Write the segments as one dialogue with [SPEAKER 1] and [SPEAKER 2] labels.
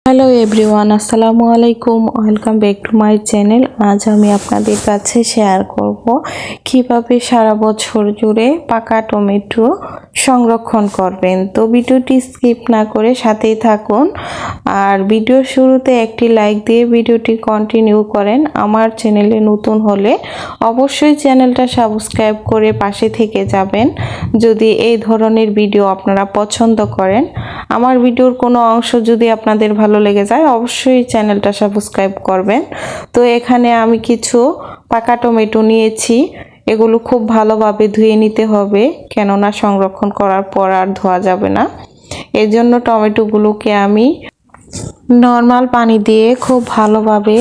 [SPEAKER 1] Hello everyone, আসসালামু আলাইকুম। Welcome back to my channel. আজ আমি আপনাদের কাছে শেয়ার করব কিভাবে সারা বছর জুড়ে পাকা টমেটো সংরক্ষণ করবেন। তো ভিডিওটি স্কিপ না করে সাথেই থাকুন, আর ভিডিওর শুরুতে একটি লাইক দিয়ে ভিডিওটি কন্টিনিউ করেন। আমার চ্যানেলে নতুন হলে অবশ্যই চ্যানেলটা সাবস্ক্রাইব করে পাশে থেকে যাবেন যদি এই ধরনের ভিডিও আপনারা পছন্দ করেন। আমার ভিডিওর কোনো অংশ যদি আপনাদের ভালো লেগে যায় অবশ্যই চ্যানেলটা সাবস্ক্রাইব করবেন। তো এখানে আমি কিছু পাকা টমেটো নিয়েছি। এগুলো খুব ভালোভাবে ধুয়ে নিতে হবে, কেননা সংরক্ষণ করার পর আর ধোয়া যাবে না। এর জন্য টমেটোগুলোকে আমি নর্মাল পানি দিয়ে খুব ভালোভাবে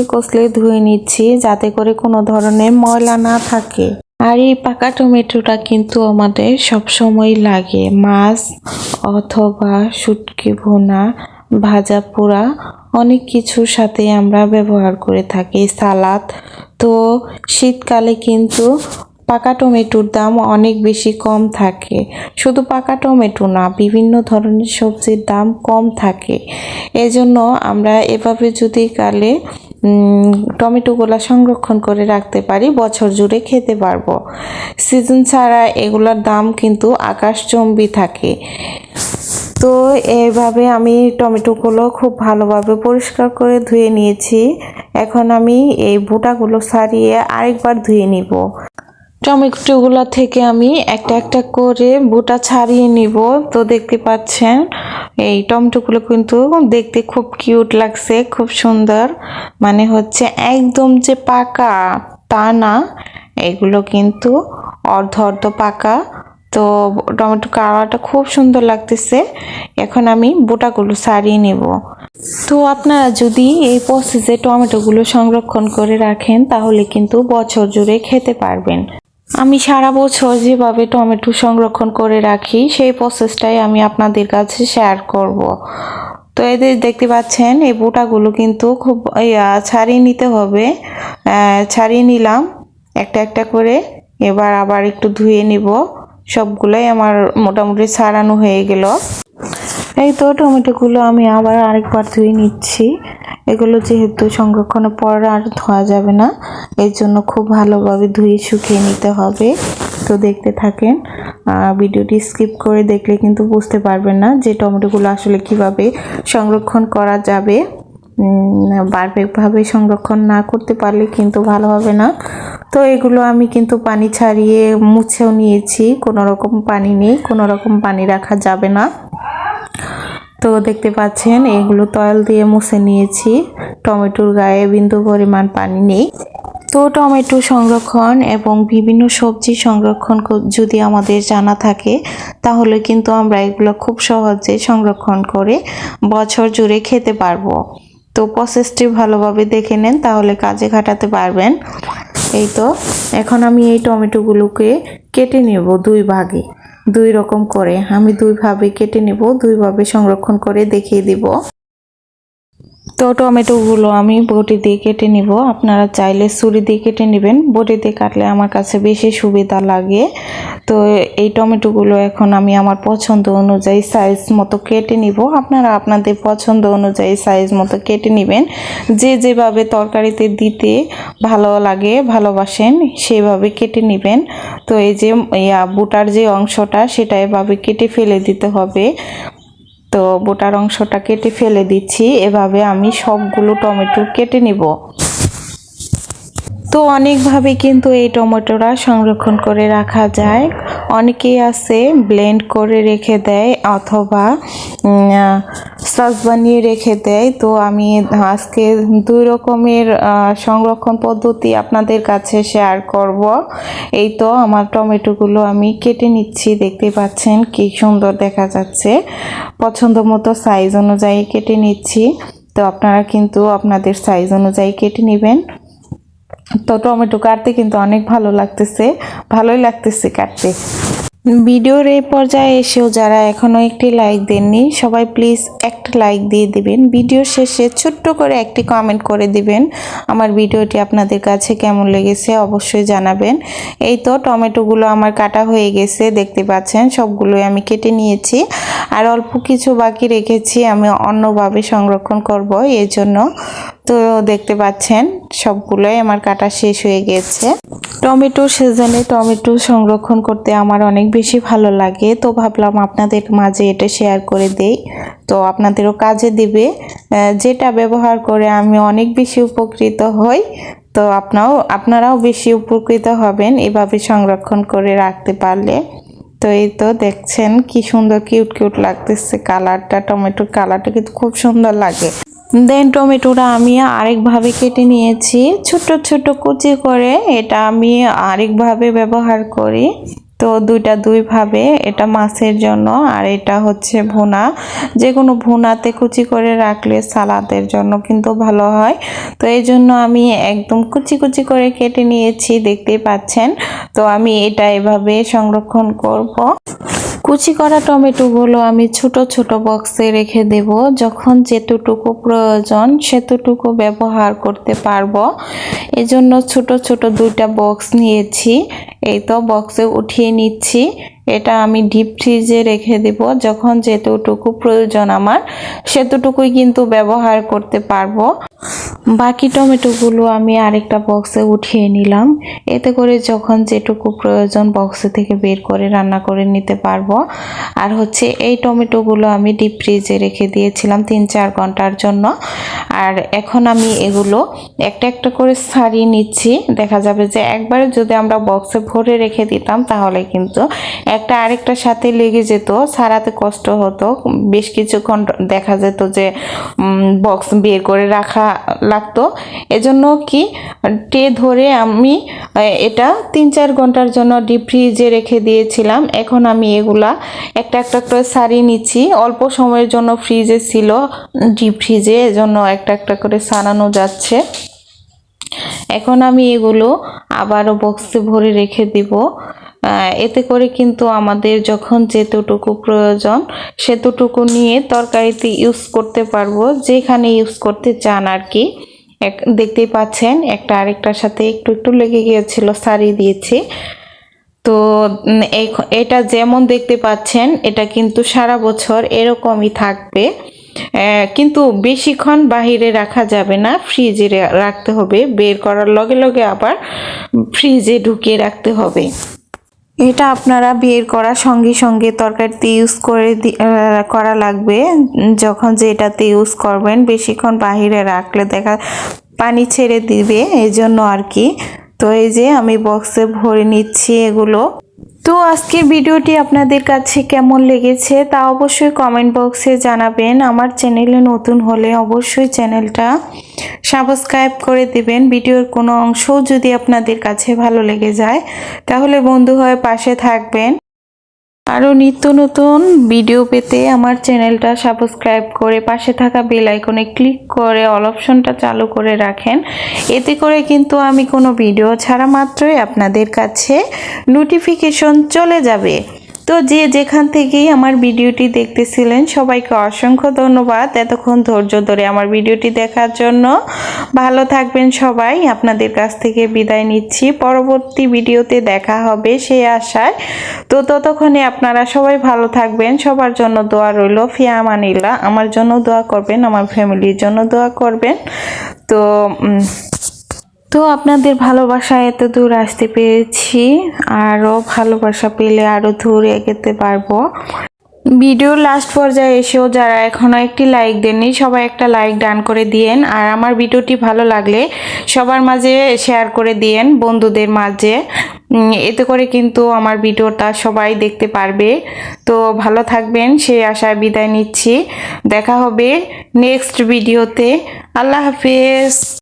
[SPEAKER 1] কষলে ধুয়ে নিচ্ছি, যাতে করে কোনো ধরনের ময়লা না থাকে। আর এই পাকা টমেটোটা কিন্তু আমাদের সবসময় লাগে মাছ অথবা শুটকি ভুনা, ভাজা পোড়া অনেক কিছুর সাথে আমরা ব্যবহার করে থাকি, সালাদ। তো শীতকালে কিন্তু পাকা টমেটোর দাম অনেক বেশি কম থাকে। শুধু পাকা টমেটো না, বিভিন্ন ধরনের সবজির দাম কম থাকে। এজন্য আমরা এভাবে যদি কালে টমেটোগুলো সংরক্ষণ করে রাখতে পারি, বছর জুড়ে খেতে পারবো। সিজন ছাড়া এগুলোর দাম কিন্তু আকাশচুম্বী থাকে। তো এইভাবে আমি টমেটোগুলো খুব ভালোভাবে পরিষ্কার করে ধুয়ে নিয়েছি। এখন আমি এই বোটাগুলো ছাড়িয়ে আরেকবার ধুয়ে নিব। টমেটোগুলো থেকে আমি একটা একটা করে বোটা ছাড়িয়ে নিব। তো দেখতে পাচ্ছেন এই টমেটোগুলো কিন্তু দেখতে খুব কিউট লাগছে, খুব সুন্দর। মানে হচ্ছে একদম যে পাকা তা না, এগুলো কিন্তু অর্ধ অর্ধ পাকা। তো টমেটো কালারটা খুব সুন্দর লাগতেছে। এখন আমি বোটাগুলো ছাড়িয়ে নেব। তো আপনারা যদি এই প্রসেসে টমেটোগুলো সংরক্ষণ করে রাখেন তাহলে কিন্তু বছর জুড়ে খেতে পারবেন। আমি সারা বছর যেভাবে টমেটো সংরক্ষণ করে রাখি সেই প্রসেসটাই আমি আপনাদের কাছে শেয়ার করব। তো এদের দেখতে পাচ্ছেন এই বোটাগুলো কিন্তু খুব ছাড়িয়ে নিতে হবে। ছাড়িয়ে নিলাম একটা একটা করে। এবার আবার একটু ধুয়ে নিব। সবগুলোই আমার মোটামুটি ছাড়ানো হয়ে গেল। এই তো টমেটোগুলো আমি আবার আরেকবার ধুয়ে নিচ্ছি। এগুলো যেহেতু সংরক্ষণের পর আর ধোয়া যাবে না, এর জন্য খুব ভালোভাবে ধুয়ে শুকিয়ে নিতে হবে। তো দেখতে থাকেন, ভিডিওটি স্কিপ করে দেখলে কিন্তু বুঝতে পারবেন না যে টমেটোগুলো আসলে কিভাবে সংরক্ষণ করা যাবে। পারফেক্টভাবে সংরক্ষণ না করতে পারলে কিন্তু ভালো হবে না। তো এগুলো আমি কিন্তু পানি ছাড়িয়ে মুছেও নিয়েছি, কোনো রকম পানি নেই, কোনো রকম পানি রাখা যাবে না। তো দেখতে পাচ্ছেন এগুলো তয়েল দিয়ে মুছে নিয়েছি, টমেটোর গায়ে বিন্দু পরিমাণ পানি নেই। তো টমেটো সংরক্ষণ এবং বিভিন্ন সবজি সংরক্ষণ যদি আমাদের জানা থাকে তাহলে কিন্তু আমরা এগুলো খুব সহজে সংরক্ষণ করে বছর জুড়ে খেতে পারবো। তো প্রসেসটি ভালোভাবে দেখে নেন, তাহলে কাজে খাটাতে পারবেন। এই তো এখন আমি এই টমেটোগুলোকে কেটে নেব দুই ভাগে, দুই রকম করে আমি দুইভাবে কেটে নেব, দুইভাবে সংরক্ষণ করে দেখিয়ে দিব। তো টমেটোগুলো আমি বটি দিয়ে কেটে নিব। আপনারা চাইলে ছুরি দিয়ে কেটে নেবেন, বটি দিয়ে কাটলে আমার কাছে বেশি সুবিধা লাগে। তো এই টমেটোগুলো এখন আমি আমার পছন্দ অনুযায়ী সাইজ মতো কেটে নিব। আপনারা আপনাদের পছন্দ অনুযায়ী সাইজ মতো কেটে নেবেন। যে যেভাবে তরকারিতে দিতে ভালো লাগে ভালোবাসেন সেভাবে কেটে নেবেন। তো এই যে বুটার যে অংশটা সেটা এভাবে কেটে ফেলে দিতে হবে। তো বোটার অংশটা কেটে ফেলে দিচ্ছি। এভাবে আমি সবগুলো টমেটো কেটে নিব। তো অনেকভাবে কিন্তু এই টমেটোটা সংরক্ষণ করে রাখা যায়। অনেকেই আছে ব্লেন্ড করে রেখে দেয় অথবা সস বানিয়ে রেখে দেয়। তো আমি আজকে দুই রকমের সংরক্ষণ পদ্ধতি আপনাদের কাছে শেয়ার করব। এই তো আমার টমেটোগুলো আমি কেটে নিচ্ছি, দেখতে পাচ্ছেন কি সুন্দর দেখা যাচ্ছে। পছন্দ মতো সাইজ অনুযায়ী কেটে নিচ্ছি। তো আপনারা কিন্তু আপনাদের সাইজ অনুযায়ী কেটে নেবেন। তো টমেটো কাটতে কিন্তু অনেক ভালোই লাগতেছে কাটতে। ভিডিওর এই পর্যায়ে এসেও যারা এখনো একটি লাইক দেননি সবাই প্লিজ একটা লাইক দিয়ে দিবেন। ভিডিও শেষে ছোট্ট করে একটি কমেন্ট করে দিবেন আমার ভিডিওটি আপনাদের কাছে কেমন লেগেছে অবশ্যই জানাবেন। এই তো টমেটোগুলো আমার কাটা হয়ে গেছে, দেখতে পাচ্ছেন সবগুলোই আমি কেটে নিয়েছি। আর অল্প কিছু বাকি রেখেছি আমি অন্যভাবে সংরক্ষণ করব এই জন্য। তো দেখতে পাচ্ছেন সবগুলোই আমার কাটা শেষ হয়ে গেছে। টমেটো সিজনে টমেটো সংরক্ষণ করতে আমার অনেক বেশি ভালো লাগে, তো ভাবলাম আপনাদের মাঝে এটা শেয়ার করে দেই, তো আপনাদেরও কাজে দিবে। যেটা ব্যবহার করে আমি অনেক বেশি উপকৃত হই, তো আপনারাও বেশি উপকৃত হবেন এভাবে সংরক্ষণ করে রাখতে পারলে। তো এই তো দেখছেন কি সুন্দর কিউট কিউট লাগতেছে কালারটা, টমেটোর কালারটা কিন্তু খুব সুন্দর লাগে। দেন টমেটোটা আমি আরেকভাবে কেটে নিয়েছি ছোট ছোট কুচি করে, এটা আমি আরেকভাবে ব্যবহার করি। তো দুইভাবে, এটা মাছের জন্য আর এটা হচ্ছে ভুনা। যে কোনো ভুনাতে কুচি করে রাখলে সালাদের জন্য কিন্তু ভালো হয়। তো এই জন্য আমি একদম কুচি কুচি করে কেটে নিয়েছি, দেখতেই পাচ্ছেন। তো আমি এটা এভাবে সংরক্ষণ করব। কুচি করা টমেটোগুলো আমি ছোট ছোট বক্সে রেখে দেব, যখন যেতটুকু প্রয়োজন সেতটুকু ব্যবহার করতে পারবো। এজন্য ছোট ছোট দুইটা বক্স নিয়েছি, এই তো বক্সে উঠিয়ে নিচ্ছি। এটা আমি ডিপ ফ্রিজে রেখে দেব, যখন যেতটুকু প্রয়োজন আমার সেতটুকুই কিন্তু ব্যবহার করতে পারবো। বাকি টমেটোগুলো আমি আরেকটা বক্সে উঠিয়ে নিলাম, এতে করে যখন যেটুকু প্রয়োজন বক্সে থেকে বের করে রান্না করে নিতে পারবো। আর হচ্ছে এই টমেটোগুলো আমি ডিপ ফ্রিজে রেখে দিয়েছিলাম 3-4 ঘন্টার জন্য। আর এখন আমি এগুলো একটা একটা করে ছাড়িয়ে নিচ্ছি। দেখা যাবে যে একবারে যদি আমরা বক্সে ভরে রেখে দিতাম তাহলে কিন্তু একটা আরেকটার সাথে লেগে যেত, ছাড়াতে কষ্ট হতো, বেশ কিছুক্ষণ দেখা যেত যে বক্স বের করে রাখা লাগতো। এজন্য কি ট্রে ধরে আমি এটা 3-4 ঘন্টার জন্য ডিপ ফ্রিজে রেখে দিয়েছিলাম। এখন আমি এগুলা একটা একটা করে ছাড়িয়ে নিচ্ছি, অল্প সময়ের জন্য ফ্রিজে ছিল ডিপ ফ্রিজে, এজন্য একটা একটা করে ছাড়ানো যাচ্ছে। এখন আমি এগুলো আবারও বক্সে ভরে রেখে দিব। এতে করে কিন্তু আমাদের যখন যেতটুকু প্রয়োজন সেতটুকু নিয়ে তরকারিতে ইউজ করতে পারবো, যেখানে ইউজ করতে চান আর কি। দেখতেই পাচ্ছেন একটা আরেকটার সাথে একটু একটু লেগে গিয়েছিল, ছাড়িয়ে দিয়েছি। তো এটা যেমন দেখতে পাচ্ছেন এটা কিন্তু সারা বছর এরকমই থাকবে, কিন্তু বেশিক্ষণ বাহিরে রাখা যাবে না, ফ্রিজে রাখতে হবে। বের করার লগে লগে আবার ফ্রিজে ঢুকিয়ে রাখতে হবে। এটা আপনারা বের করার সঙ্গে সঙ্গে তরকারিতে ইউজ করা লাগবে। যখন যেটাতে ইউজ করবেন বেশিক্ষণ বাহিরে রাখলে পানি ছেড়ে দিবে, এই জন্য আর কি। তো এই যে আমি বক্সে ভরে নিচ্ছি এগুলো। তো আজকের ভিডিওটি আপনাদের কাছে কেমন লেগেছে তা অবশ্যই কমেন্ট বক্সে জানাবেন। আমার চ্যানেলে নতুন হলে অবশ্যই চ্যানেলটা সাবস্ক্রাইব করে দিবেন। ভিডিওর কোনো অংশও যদি আপনাদের কাছে ভালো লেগে যায় তাহলে বন্ধু হয়ে পাশে থাকবেন। আরও নিত্য নতুন ভিডিও পেতে আমার চ্যানেলটা সাবস্ক্রাইব করে পাশে থাকা বেল আইকনে ক্লিক করে অল অপশনটা চালু করে রাখেন। এতে করে কিন্তু আমি কোনো ভিডিও ছাড়া মাত্রই আপনাদের কাছে নোটিফিকেশন চলে যাবে। তো যে যেখান থেকেই আমার ভিডিওটি দেখতেছিলেন সবাইকে অসংখ্য ধন্যবাদ এতক্ষণ ধৈর্য ধরে আমার ভিডিওটি দেখার জন্য। ভালো থাকবেন সবাই, আপনাদের কাছ থেকে বিদায় নিচ্ছি। পরবর্তী ভিডিওতে দেখা হবে সেই আশায়। তো ততক্ষণে আপনারা সবাই ভালো থাকবেন, সবার জন্য দোয়া রইল। ফিয়া আমানিল্লাহ। আমার জন্য দোয়া করবেন, আমার ফ্যামিলির জন্য দোয়া করবেন। তো আপনাদের ভালোবাসা এত দূর আসতে পেরেছি, আরও ভালোবাসা পেলে আরও দূর এগোতে পারবো। ভিডিওর লাস্ট পর্যায়ে এসেও যারা এখনও একটি লাইক দেননি সবাই একটা লাইক ডান করে দিয়েন। আর আমার ভিডিওটি ভালো লাগলে সবার মাঝে শেয়ার করে দিয়েন, বন্ধুদের মাঝে। এতে করে কিন্তু আমার ভিডিওটা সবাই দেখতে পারবে। তো ভালো থাকবেন সেই আশায় বিদায় নিচ্ছি। দেখা হবে নেক্সট ভিডিওতে। আল্লাহ হাফেজ।